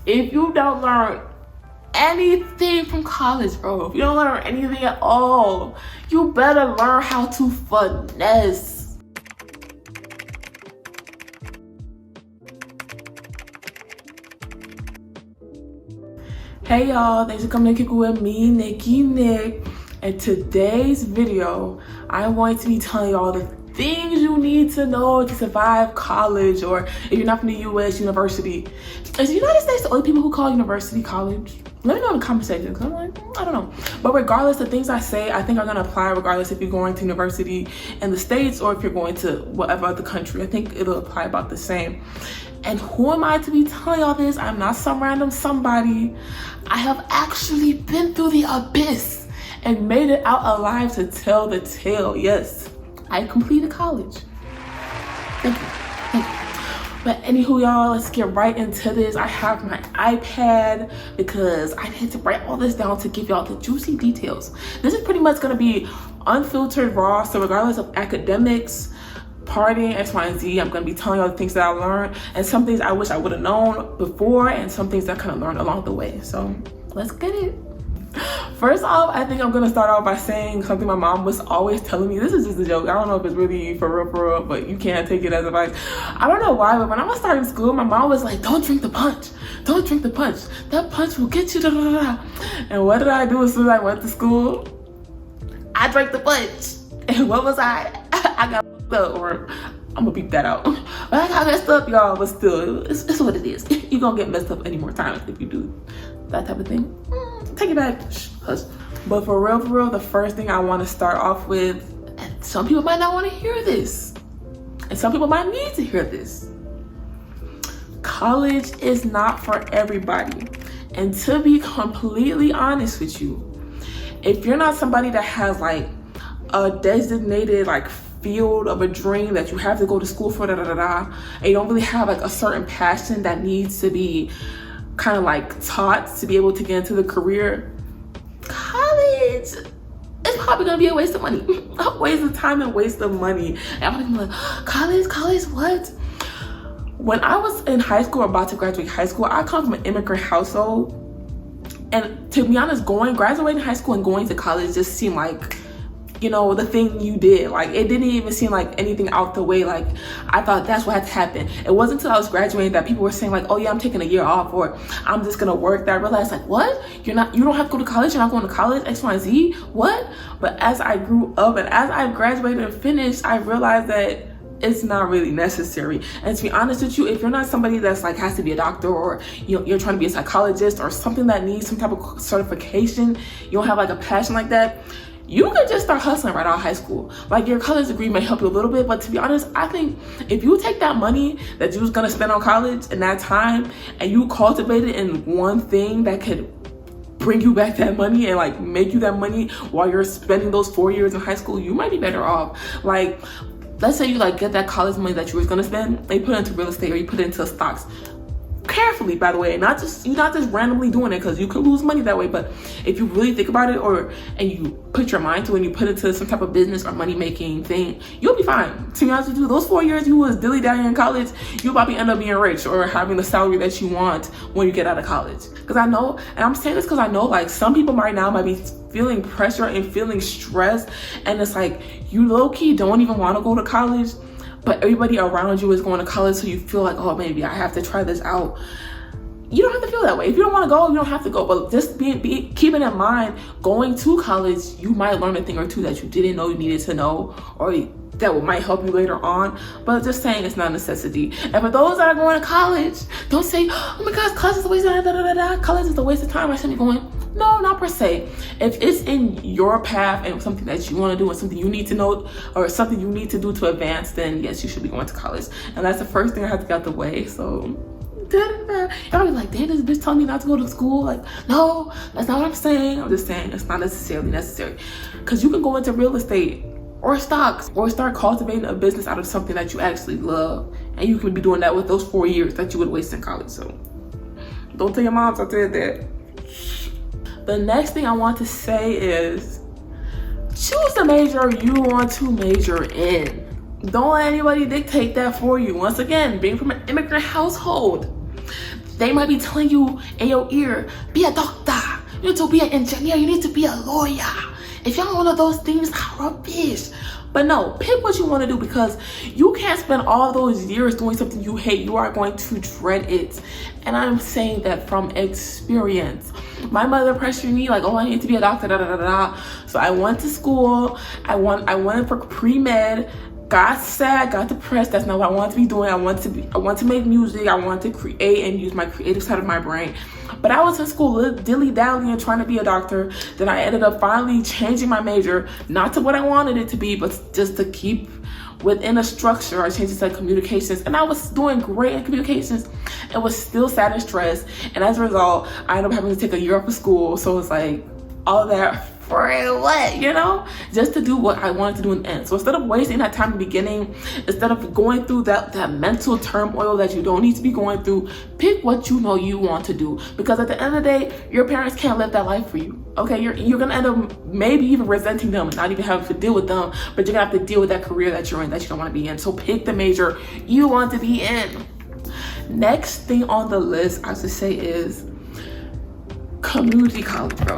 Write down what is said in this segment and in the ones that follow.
if you don't learn anything from college, bro, if you don't learn anything at all, you better learn how to finesse. Hey y'all, thanks for coming to Kick It With me, Nikki Nick. And today's video, I'm going to be telling y'all the things you need to know to survive college, or if you're not from the US, university. Is the United States the only people who call university college? Let me know in the comment section, because I'm like, I don't know. But regardless, the things I say, I think are gonna apply regardless if you're going to university in the States or if you're going to whatever other country. I think it'll apply about the same. And who am I to be telling y'all this? I'm not some random somebody. I have actually been through the abyss and made it out alive to tell the tale. Yes, I completed college. Thank you. But anywho, y'all, let's get right into this. I have my iPad because I had to write all this down to give y'all the juicy details. This is pretty much gonna be unfiltered, raw, so regardless of academics, partying, X, Y, and Z, I'm gonna be telling y'all the things that I learned and some things I wish I would have known before and some things that I kind of learned along the way. So let's get it. First off, I think I'm gonna start off by saying something my mom was always telling me. This is just a joke. I don't know if it's really for real, but you can't take it as advice. I don't know why, but when I was starting school, my mom was like, don't drink the punch. Don't drink the punch. That punch will get you, da, da, da, da. And what did I do as soon as I went to school? I drank the punch. And what was I? I got up, or I'm gonna beep that out. But I got messed up, y'all, but still, it's what it is. You're gonna get messed up any more times if you do that type of thing. Take it back. But for real, the first thing I want to start off with, and some people might not want to hear this, and some people might need to hear this. College is not for everybody. And to be completely honest with you, if you're not somebody that has like a designated like field of a dream that you have to go to school for, and you don't really have like a certain passion that needs to be kind of like taught to be able to get into the career, college is probably gonna be a waste of money. A waste of time and waste of money. And I'm gonna be like, college, what? When I was in high school, about to graduate high school, I come from an immigrant household. And to be honest, graduating high school and going to college just seemed like, you know, the thing you did. Like, it didn't even seem like anything out the way. Like, I thought that's what had to happen. It wasn't until I was graduating that people were saying like, oh yeah, I'm taking a year off, or I'm just gonna work, that I realized like, what? You don't have to go to college, you're not going to college, X, Y, and Z, what? But as I grew up and as I graduated and finished, I realized that it's not really necessary. And to be honest with you, if you're not somebody that's like has to be a doctor, or you're trying to be a psychologist or something that needs some type of certification, you don't have like a passion like that, you can just start hustling right out of high school. Like, your college degree may help you a little bit, but to be honest, I think if you take that money that you was gonna spend on college and that time and you cultivate it in one thing that could bring you back that money and like make you that money while you're spending those 4 years in high school, you might be better off. Like, let's say you like get that college money that you was gonna spend and you put it into real estate or you put it into stocks. Carefully, by the way, you're not just randomly doing it, because you could lose money that way. But if you really think about it, and you put your mind to it and you put it into some type of business or money making thing, you'll be fine. To be honest with you, those 4 years you was dilly-dallying in college, you'll probably end up being rich or having the salary that you want when you get out of college. Because I know, and I'm saying this because I know like some people right now might be feeling pressure and feeling stress, and it's like you low-key don't even want to go to college, but everybody around you is going to college, so you feel like, oh, maybe I have to try this out. You don't have to feel that way. If you don't want to go, you don't have to go. But just keeping in mind, going to college, you might learn a thing or two that you didn't know you needed to know, or that might help you later on. But just saying, it's not a necessity. And for those that are going to college, don't say, oh my gosh, college is a waste of time, college is a waste of time, I shouldn't be going. No, not per se. If it's in your path and something that you want to do and something you need to know or something you need to do to advance, then yes, you should be going to college. And that's the first thing I have to get out the way. So y'all be like, damn, this bitch telling me not to go to school. Like, no, that's not what I'm saying. I'm just saying it's not necessarily necessary, because you can go into real estate or stocks or start cultivating a business out of something that you actually love, and you can be doing that with those 4 years that you would waste in college. So don't tell your moms I said that. The next thing I want to say is choose the major you want to major in. Don't let anybody dictate that for you. Once again, being from an immigrant household, They might be telling you in your ear, be a doctor, you need to be an engineer, you need to be a lawyer. If y'all want those things, rubbish. But no, pick what you want to do, because you can't spend all those years doing something you hate. You are going to dread it. And I'm saying that from experience. My mother pressured me like, oh, I need to be a doctor, da da da da. So I went to school. I went for pre-med. Got sad, got depressed. That's not what I wanted to be doing. I want to make music. I want to create and use my creative side of my brain. But I was in school dilly-dallying and trying to be a doctor. Then I ended up finally changing my major, not to what I wanted it to be, but just to keep within a structure. I changed it to communications, and I was doing great in communications and was still sad and stressed. And as a result, I ended up having to take a year off of school. So it's like all that for what, you know, just to do what I wanted to do in the end. So instead of wasting that time in the beginning, instead of going through that mental turmoil that you don't need to be going through, pick what you know you want to do. Because at the end of the day, your parents can't live that life for you. Okay, you're gonna end up maybe even resenting them and not even having to deal with them, but you're gonna have to deal with that career that you're in that you don't want to be in. So pick the major you want to be in. Next thing on the list, I should say, is community college, bro.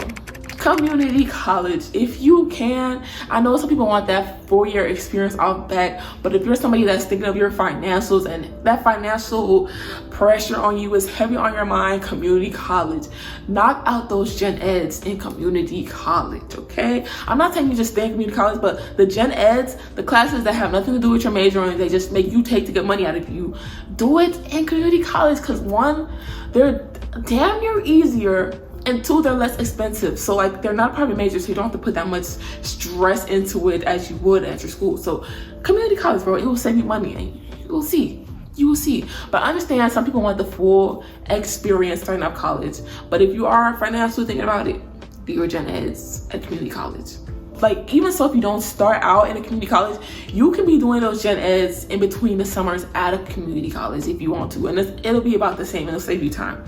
Community college, if you can. I know some people want that 4-year experience off back, but if you're somebody that's thinking of your financials and that financial pressure on you is heavy on your mind, community college. Knock out those gen eds in community college, okay? I'm not saying you just stay in community college, but the gen eds, the classes that have nothing to do with your major and they just make you take to get money out of you, do it in community college, because one, they're damn near easier, and two, they're less expensive. So like, they're not private majors, so you don't have to put that much stress into it as you would at your school. So community college, bro, it will save you money, and you will see. You will see. But I understand some people want the full experience starting out college. But if you are financially thinking about it, do your gen eds at community college. Like, even so, if you don't start out in a community college, you can be doing those gen eds in between the summers at a community college if you want to, and it'll be about the same. It'll save you time.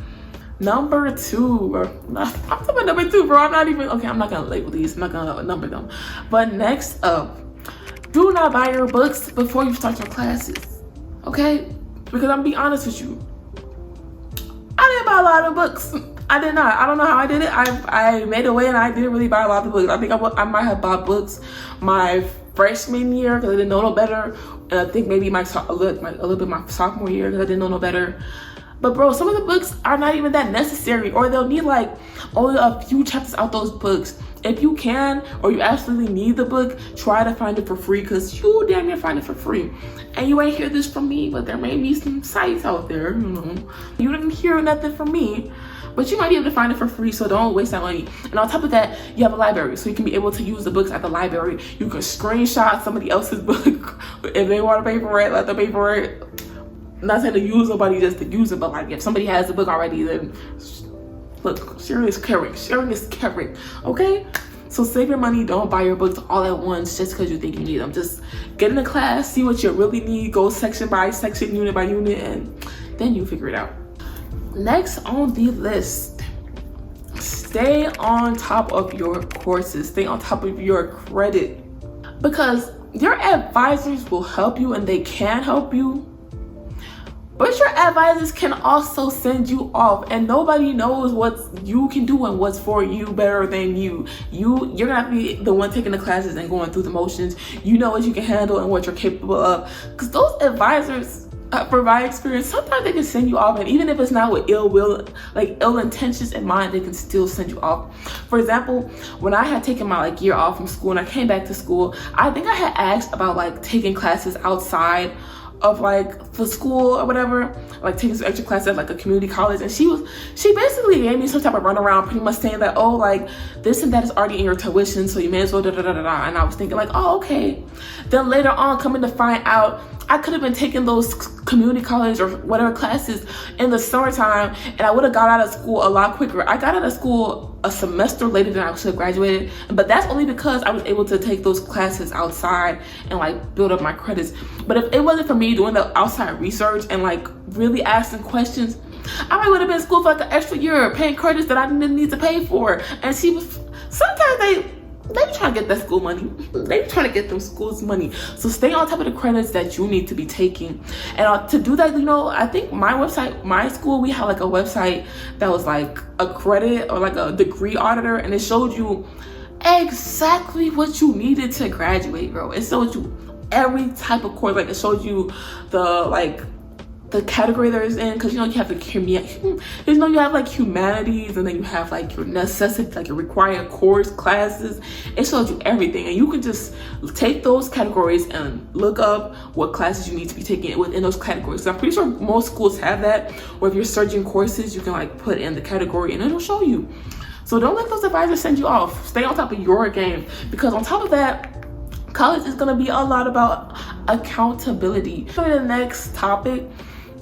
Number 2, I'm talking about number 2, bro. I'm not gonna label these. I'm not gonna number them. But next up, do not buy your books before you start your classes, okay? Because I'm gonna be honest with you, I didn't buy a lot of books. I did not. I don't know how I did it. I made a way, and I didn't really buy a lot of books. I think I might have bought books my freshman year because I didn't know no better, and I think maybe a little bit my sophomore year because I didn't know no better. But bro, some of the books are not even that necessary, or they'll need like only a few chapters out those books. If you can, or you absolutely need the book, try to find it for free, because you damn near find it for free. And you ain't hear this from me, but there may be some sites out there, you know. You didn't hear nothing from me, but you might be able to find it for free, so don't waste that money. And on top of that, you have a library, so you can be able to use the books at the library. You can screenshot somebody else's book. If they want to pay for it, let them pay for it. I'm not saying to use somebody just to use it, but like if somebody has the book already, then look, sharing is caring. Sharing is caring, okay? So save your money. Don't buy your books all at once just because you think you need them. Just get in the class, see what you really need, go section by section, unit by unit, and then you figure it out. Next on the list, stay on top of your courses. Stay on top of your credit, because your advisors will help you and they can help you. But your advisors can also send you off, and nobody knows what you can do and what's for you better than you. You're gonna have to be the one taking the classes and going through the motions. You know what you can handle and what you're capable of. Because those advisors, from my experience, sometimes they can send you off, and even if it's not with ill will, like ill intentions in mind, they can still send you off. For example, when I had taken my year off from school and I came back to school, I think I had asked about taking classes outside of the school or whatever, taking some extra classes at a community college, and she basically gave me some type of runaround, pretty much saying that, oh, this and that is already in your tuition, so you may as well da-da-da-da-da. And I was thinking oh, okay. Then later on, coming to find out, I could have been taking those community college or whatever classes in the summertime, and I would have got out of school a lot quicker. I got out of school a semester later than I should have graduated, but that's only because I was able to take those classes outside and build up my credits. But if it wasn't for me doing the outside research and really asking questions, I might would have been in school for an extra year paying credits that I didn't need to pay for. And sometimes they be trying to get that school money. They be trying to get them schools money. So stay on top of the credits that you need to be taking. And to do that, you know, I think my school, we had like a website that was like a credit or like a degree auditor, and it showed you exactly what you needed to graduate, bro. It showed you every type of course. Like it showed you the category that it's in, because you know you have you have like humanities, and then you have like your necessity, like your required course classes. It shows you everything, and you can just take those categories and look up what classes you need to be taking within those categories. So I'm pretty sure most schools have that, or if you're searching courses, you can like put in the category and it'll show you. So don't let those advisors send you off. Stay on top of your game, because on top of that, college is going to be a lot about accountability. So the next topic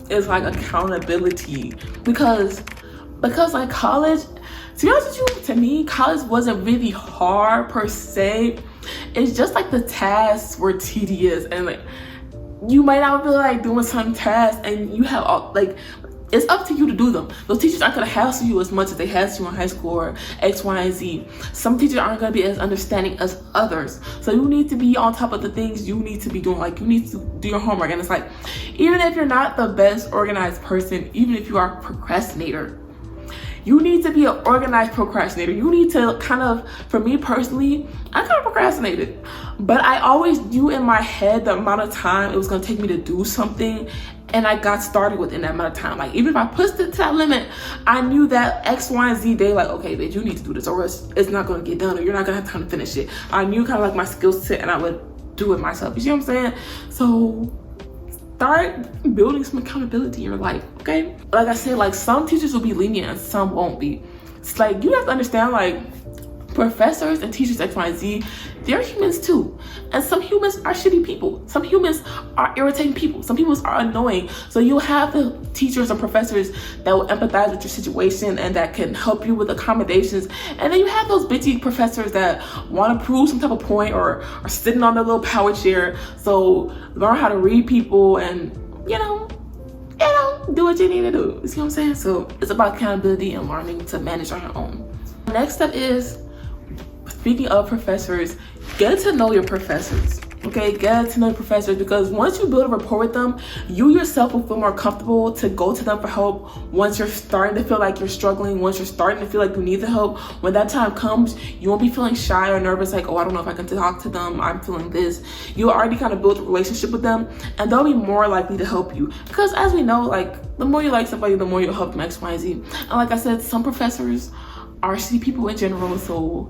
is like accountability, because like college, to be honest with you, to me, college wasn't really hard per se. It's just like the tasks were tedious, and like you might not feel like doing some tasks, and you have all like, it's up to you to do them. Those teachers aren't gonna hassle you as much as they hassle you in high school or X, Y, and Z. Some teachers aren't gonna be as understanding as others. So you need to be on top of the things you need to be doing. Like you need to do your homework. And it's like, even if you're not the best organized person, even if you are a procrastinator, you need to be an organized procrastinator. You need to kind of, for me personally, I kind of procrastinated, but I always knew in my head the amount of time it was gonna take me to do something, and I got started within that amount of time. Like even if I pushed it to that limit, I knew that X, Y, and Z day, like, okay, bitch, you need to do this, or it's not gonna get done, or you're not gonna have time to finish it. I knew kind of like my skill set, and I would do it myself. You see what I'm saying? So start building some accountability in your life, okay? Like I said, like some teachers will be lenient and some won't be. It's like you have to understand, like professors and teachers X, Y, and Z, they're humans too. And some humans are shitty people. Some humans are irritating people. Some people are annoying. So you'll have the teachers and professors that will empathize with your situation and that can help you with accommodations. And then you have those bitchy professors that want to prove some type of point or are sitting on their little power chair. So learn how to read people and, you know, do what you need to do. You see what I'm saying? So it's about accountability and learning to manage on your own. Next step is, speaking of professors, get to know your professors. Okay, get to know your professors, because once you build a rapport with them, you yourself will feel more comfortable to go to them for help. Once you're starting to feel like you're struggling, once you're starting to feel like you need the help, when that time comes, you won't be feeling shy or nervous, like, oh, I don't know if I can talk to them, I'm feeling this. You already kind of built a relationship with them, and they'll be more likely to help you. Because as we know, like, the more you like somebody, the more you'll help them X, Y, and Z. And like I said, some professors are shitty people in general, so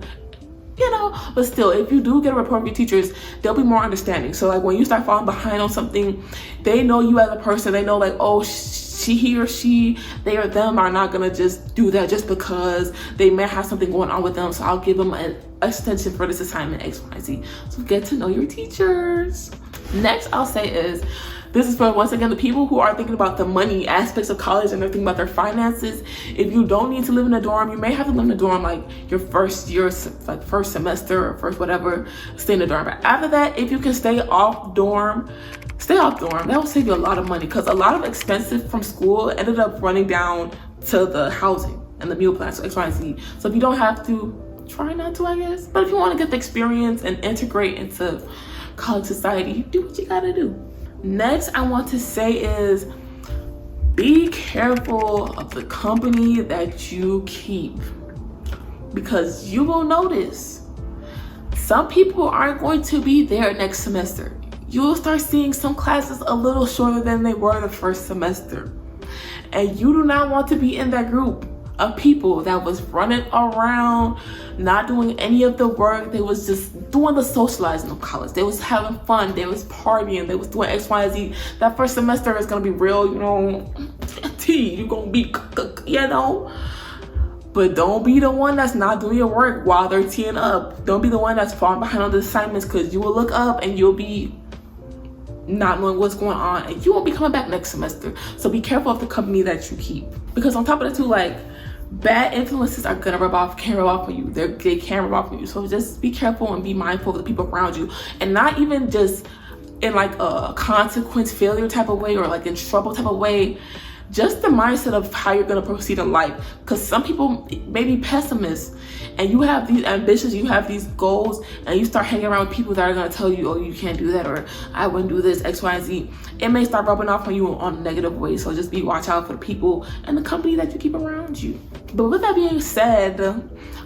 you know, but still, if you do get a rapport with your teachers, they'll be more understanding. So like when you start falling behind on something, they know you as a person. They know like, oh, he or she, they or them are not gonna just do that just because they may have something going on with them. So I'll give them an extension for this assignment X, Y, Z. So get to know your teachers. Next, I'll say is, this is for, once again, the people who are thinking about the money aspects of college and they're thinking about their finances. If you don't need to live in a dorm, you may have to live in a dorm like your first year, like first semester or first whatever, stay in a dorm. But after that, if you can stay off dorm, stay off dorm. That will save you a lot of money, because a lot of expenses from school ended up running down to the housing and the meal plans, so X, Y, and Z. So if you don't have to, try not to, I guess. But if you want to get the experience and integrate into college society, do what you gotta do. Next, I want to say is, be careful of the company that you keep, because you will notice some people aren't going to be there next semester. You'll start seeing some classes a little shorter than they were the first semester, and you do not want to be in that group of people that was running around, not doing any of the work. They was just doing the socializing of college. They was having fun. They was partying. They was doing X, Y, and Z. That first semester is gonna be real, you know, you're gonna be, you know. But don't be the one that's not doing your work while they're teeing up. Don't be the one that's falling behind on the assignments, because you will look up and you'll be not knowing what's going on, and you won't be coming back next semester. So be careful of the company that you keep, because on top of that too, like, bad influences are gonna can rub off on you. They can rub off on you. So just be careful and be mindful of the people around you, and not even just in like a consequence failure type of way or like in trouble type of way. just the mindset of how you're going to proceed in life. Because some people may be pessimists, and you have these ambitions, you have these goals, and you start hanging around with people that are going to tell you, oh, you can't do that, or I wouldn't do this, X, Y, and Z. It may start rubbing off on you on a negative way. So just watch out for the people and the company that you keep around you. But with that being said,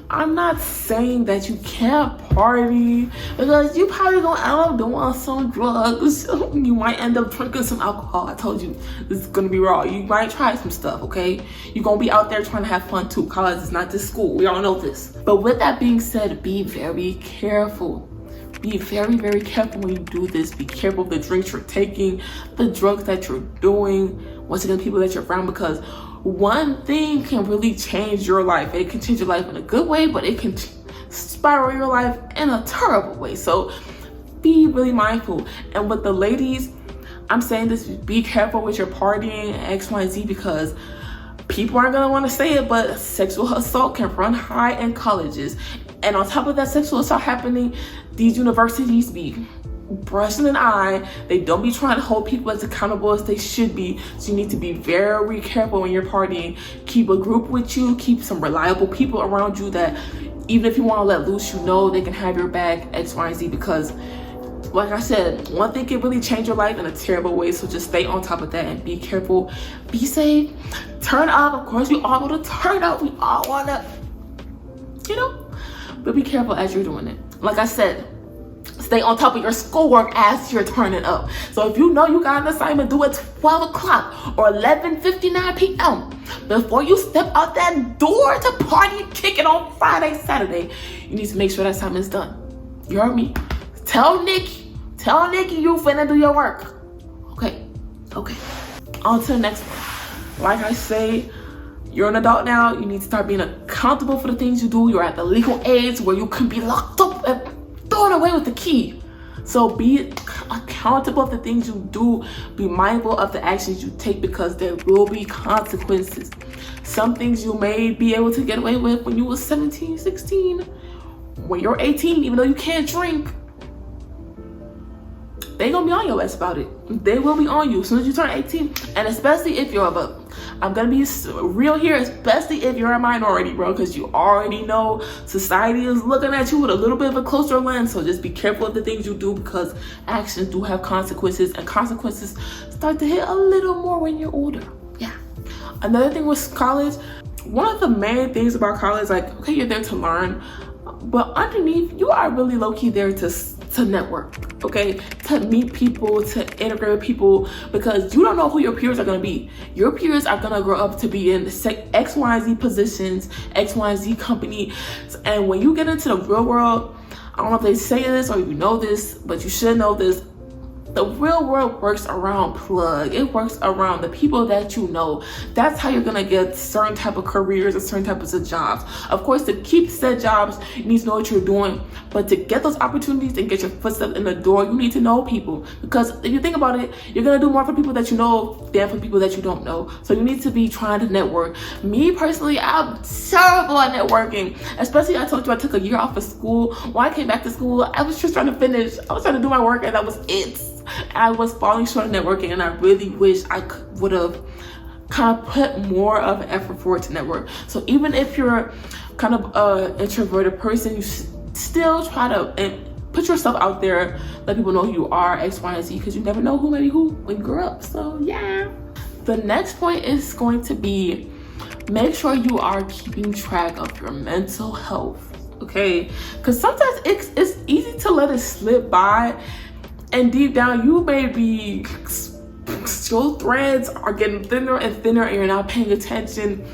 I'm not saying that you can't party, because you probably gonna end up doing some drugs. You might end up drinking some alcohol. I told you, this is gonna be raw. You might try some stuff, okay? You're gonna be out there trying to have fun too. College is not just school. We all know this. But with that being said, be very careful. Be very, very careful when you do this. Be careful of the drinks you're taking, the drugs that you're doing, once again, people that you're around, because one thing can really change your life. It can change your life in a good way, but it can spiral your life in a terrible way. So be really mindful. And with the ladies, I'm saying this, be careful with your partying, X, Y, and Z, because people aren't gonna want to say it, but sexual assault can run high in colleges. And on top of that sexual assault happening, these universities be brushing an eye. They don't be trying to hold people as accountable as they should be. So you need to be very careful when you're partying. Keep a group with you. Keep some reliable people around you that even if you want to let loose, you know they can have your back, X, Y, and Z. Because like I said, one thing can really change your life in a terrible way. So just stay on top of that and be careful. Be safe. Turn up. Of course, we all want to turn up. We all want to, you know, but be careful as you're doing it. Like I said, stay on top of your schoolwork as you're turning up. So if you know you got an assignment due at 12 o'clock or 11:59 p.m. before you step out that door to party and kick it on Friday, Saturday, you need to make sure that assignment's done. You heard me? Tell Nikki you finna do your work. Okay. On to the next one. Like I say, you're an adult now. You need to start being accountable for the things you do. You're at the legal age where you can be locked up and thrown away with the key. So be accountable of the things you do. Be mindful of the actions you take, because there will be consequences. Some things you may be able to get away with when you were 17, 16. When you're 18, even though you can't drink, they gonna be on your ass about it. They will be on you as soon as you turn 18. And especially if you're I'm gonna be real here, especially if you're a minority, bro, because you already know society is looking at you with a little bit of a closer lens. So just be careful of the things you do, because actions do have consequences, and consequences start to hit a little more when you're older. Yeah. Another thing with college, one of the main things about college, like, okay, you're there to learn, but underneath, you are really low-key there to network, okay? To meet people, to integrate with people, because you don't know who your peers are gonna be. Your peers are gonna grow up to be in X, Y, and Z positions, X, Y, and Z company. And when you get into the real world, I don't know if they say this or you know this, but you should know this. The real world works around plug. It works around the people that you know. That's how you're gonna get certain type of careers and certain types of jobs. Of course, to keep said jobs, you need to know what you're doing. But to get those opportunities and get your footsteps in the door, you need to know people. Because if you think about it, you're gonna do more for people that you know than for people that you don't know. So you need to be trying to network. Me personally, I'm terrible at networking. Especially, I told you I took a year off of school. When I came back to school, I was just trying to finish. I was trying to do my work, and that was it. I was falling short of networking, and I really wish I would have kind of put more of an effort forward to network. So even if you're kind of an introverted person, you still try to put yourself out there, let people know who you are, X, Y, and Z, because you never know who maybe who when you grow up. So yeah. The next point is going to be, make sure you are keeping track of your mental health, okay? Because sometimes it's easy to let it slip by, and deep down, you may be, your threads are getting thinner and thinner, and you're not paying attention.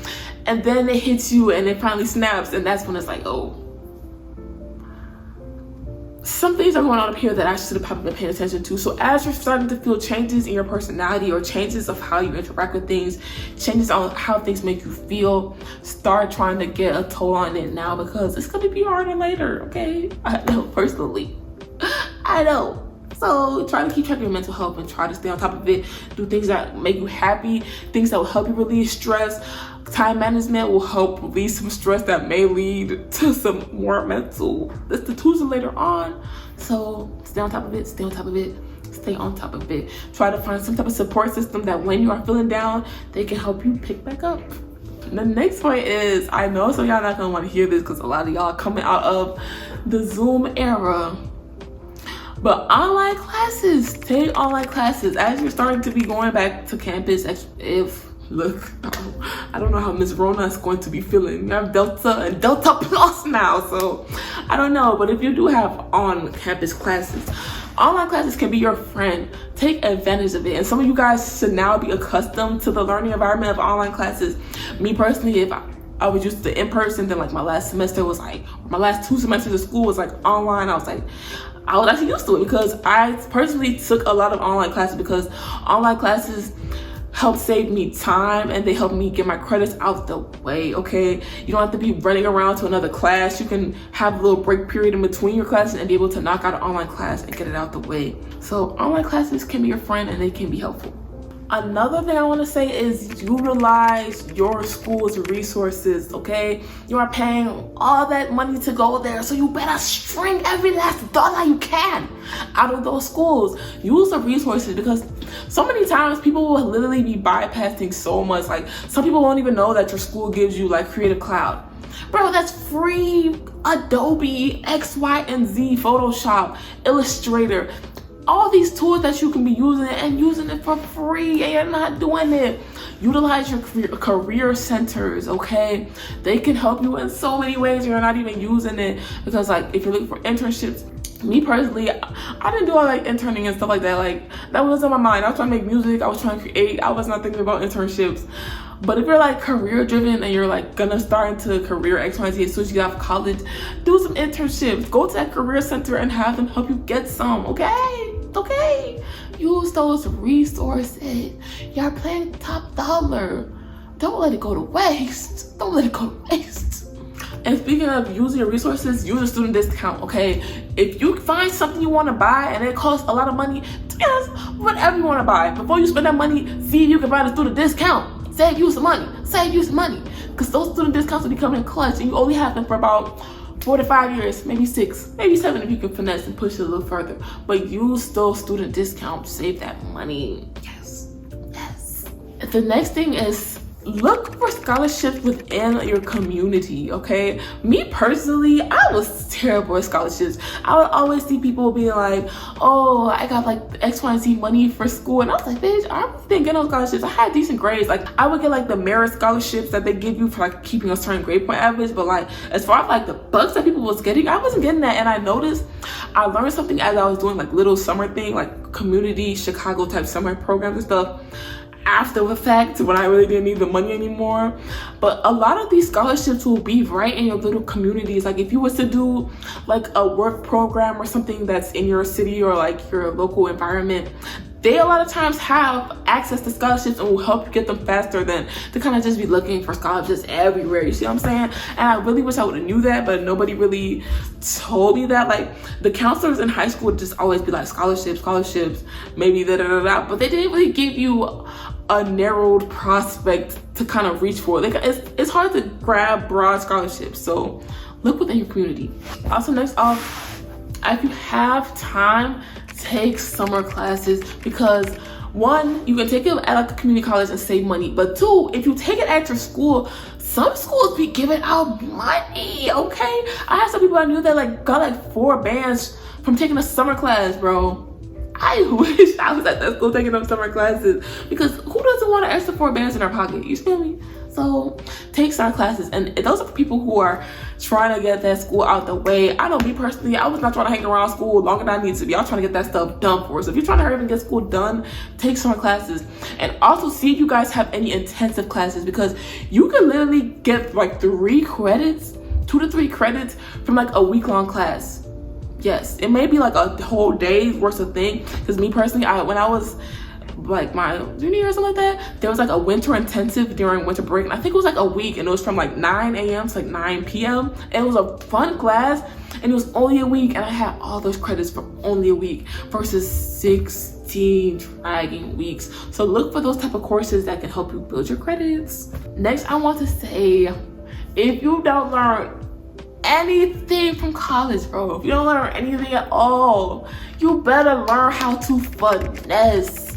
And then it hits you, and it finally snaps, and that's when it's like, oh, some things are going on up here that I should have probably been paying attention to. So as you're starting to feel changes in your personality, or changes of how you interact with things, changes on how things make you feel, start trying to get a toll on it now, because it's going to be harder later, okay? I know, personally. I know. So try to keep track of your mental health and try to stay on top of it. Do things that make you happy, things that will help you release stress. Time management will help release some stress that may lead to some more mental institution later on. So stay on top of it, stay stay on top of it. Try to find some type of support system that when you are feeling down, they can help you pick back up. The next point is, I know some of y'all not gonna want to hear this because a lot of y'all coming out of the Zoom era, but online classes, take online classes as you're starting to be going back to campus. Look, I don't know how Miss Rona is going to be feeling. You have Delta and Delta Plus now, so I don't know. But if you do have on-campus classes, online classes can be your friend. Take advantage of it. And some of you guys should now be accustomed to the learning environment of online classes. Me personally, if I was used to in-person, then like my last semester was like, my last 2 semesters of school was like online. I was actually used to it because I personally took a lot of online classes because online classes help save me time and they help me get my credits out the way, okay? You don't have to be running around to another class. You can have a little break period in between your classes and be able to knock out an online class and get it out the way. So online classes can be your friend and they can be helpful. Another thing I want to say is utilize your school's resources, okay? You are paying all that money to go there, so you better string every last dollar you can out of those schools. Use the resources because so many times people will literally be bypassing so much. Like some people won't even know that your school gives you like Creative Cloud. Bro, that's free. Adobe, X, Y, and Z, Photoshop, Illustrator. All these tools that you can be using it for free and you're not doing it. Utilize your career centers, okay? They can help you in so many ways and you're not even using it because like if you're looking for internships, me personally, I didn't do all like interning and stuff like that. Like that was on my mind. I was trying to make music, I was trying to create, I was not thinking about internships. But if you're like career driven and you're like gonna start into career X, Y, Z as soon as you get out of college, do some internships. Go to that career center and have them help you get some, okay? Okay? Use those resources. You're paying top dollar. Don't let it go to waste. Don't let it go to waste. And speaking of using your resources, use a student discount, okay? If you find something you want to buy and it costs a lot of money, yes, whatever you want to buy. Before you spend that money, see if you can buy the student discount. Save you some money. Save you some money. Because those student discounts will be coming in clutch and you only have them for about 4 to 5 years, maybe 6, maybe 7 if you can finesse and push it a little further. But use those student discounts. Save that money. Yes. Yes. The next thing is look for scholarships within your community, okay? Me personally, I was terrible at scholarships. I would always see people being like, oh, I got like X, Y, and Z money for school. And I was like, bitch, I didn't get no scholarships. I had decent grades. Like I would get like the merit scholarships that they give you for like keeping a certain grade point average. But like, as far as like the bucks that people was getting, I wasn't getting that. And I noticed, I learned something as I was doing like little summer thing, like community Chicago type summer programs and stuff. After the fact, when I really didn't need the money anymore. But a lot of these scholarships will be right in your little communities. Like if you was to do like a work program or something that's in your city or like your local environment, they a lot of times have access to scholarships and will help you get them faster than to kind of just be looking for scholarships everywhere. You see what I'm saying? And I really wish I would have knew that, but nobody really told me that. Like the counselors in high school would just always be like scholarships, maybe da-da-da-da, but they didn't really give you a narrowed prospect to kind of reach for. Like it's hard to grab broad scholarships, so look within your community. Also, next off, if you have time, take summer classes because 1, you can take it at like a community college and save money, but 2, if you take it at your school, some schools be giving out money, okay? I had some people I knew that like got like 4 bands from taking a summer class, bro. I wish I was at that school taking up summer classes because who doesn't want an extra 4 bands in their pocket? You feel me? So take summer classes, and those are for people who are trying to get that school out the way. I know me personally, I was not trying to hang around school longer than I need to be. I was trying to get that stuff done for us. So if you're trying to hurry up and get school done, take summer classes. And also see if you guys have any intensive classes because you can literally get like 3 credits, 2 to 3 credits from like a week-long class. Yes, it may be like a whole day's worth of thing. Because me personally, when I was like my junior year or something like that, there was like a winter intensive during winter break. And I think it was like a week and it was from like 9 a.m. to like 9 p.m. And it was a fun class and it was only a week. And I had all those credits for only a week versus 16 dragging weeks. So look for those type of courses that can help you build your credits. Next, I want to say, if you don't learn anything from college, bro, if you don't learn anything at all, you better learn how to finesse.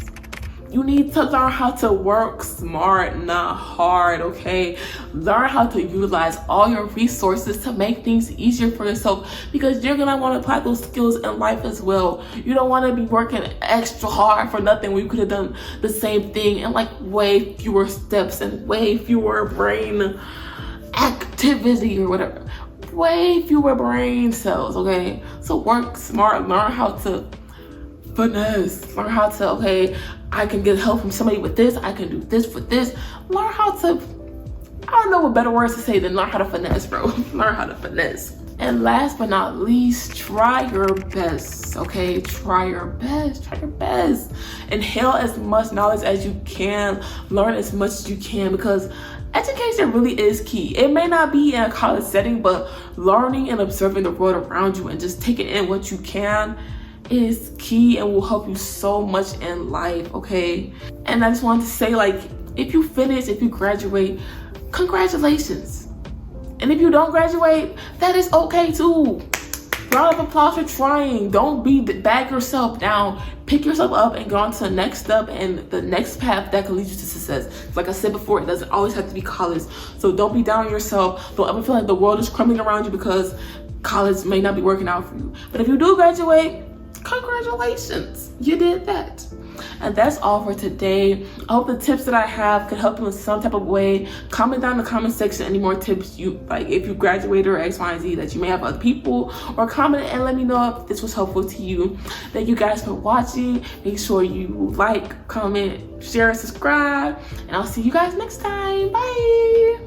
You need to learn how to work smart, not hard, okay? Learn how to utilize all your resources to make things easier for yourself, because you're gonna want to apply those skills in life as well. You don't want to be working extra hard for nothing when you could have done the same thing in like way fewer steps and way fewer brain activity or whatever. Way fewer brain cells, okay? So work smart, learn how to finesse, learn how to, okay, I can get help from somebody with this, I can do this with this. Learn how to, I don't know what better words to say than learn how to finesse, bro. Learn how to finesse. And last but not least, try your best, okay? Try your best, try your best. Inhale as much knowledge as you can, learn as much as you can, because education really is key. It may not be in a college setting, but learning and observing the world around you and just taking in what you can is key and will help you so much in life, okay? And I just wanted to say, like, if you finish, if you graduate, congratulations. And if you don't graduate, that is okay too. Round of applause for trying. Don't bag yourself down. Pick yourself up and go on to the next step and the next path that can lead you to success. Like I said before, it doesn't always have to be college. So don't be down on yourself. Don't ever feel like the world is crumbling around you because college may not be working out for you. But if you do graduate, congratulations, you did that. And that's all for today. I hope the tips that I have could help you in some type of way. Comment down in the comment section any more tips you like, if you graduated or X, Y, and Z that you may have other people, or comment and let me know if this was helpful to you. Thank you guys for watching. Make sure you like, comment, share, and subscribe, and I'll see you guys next time. Bye.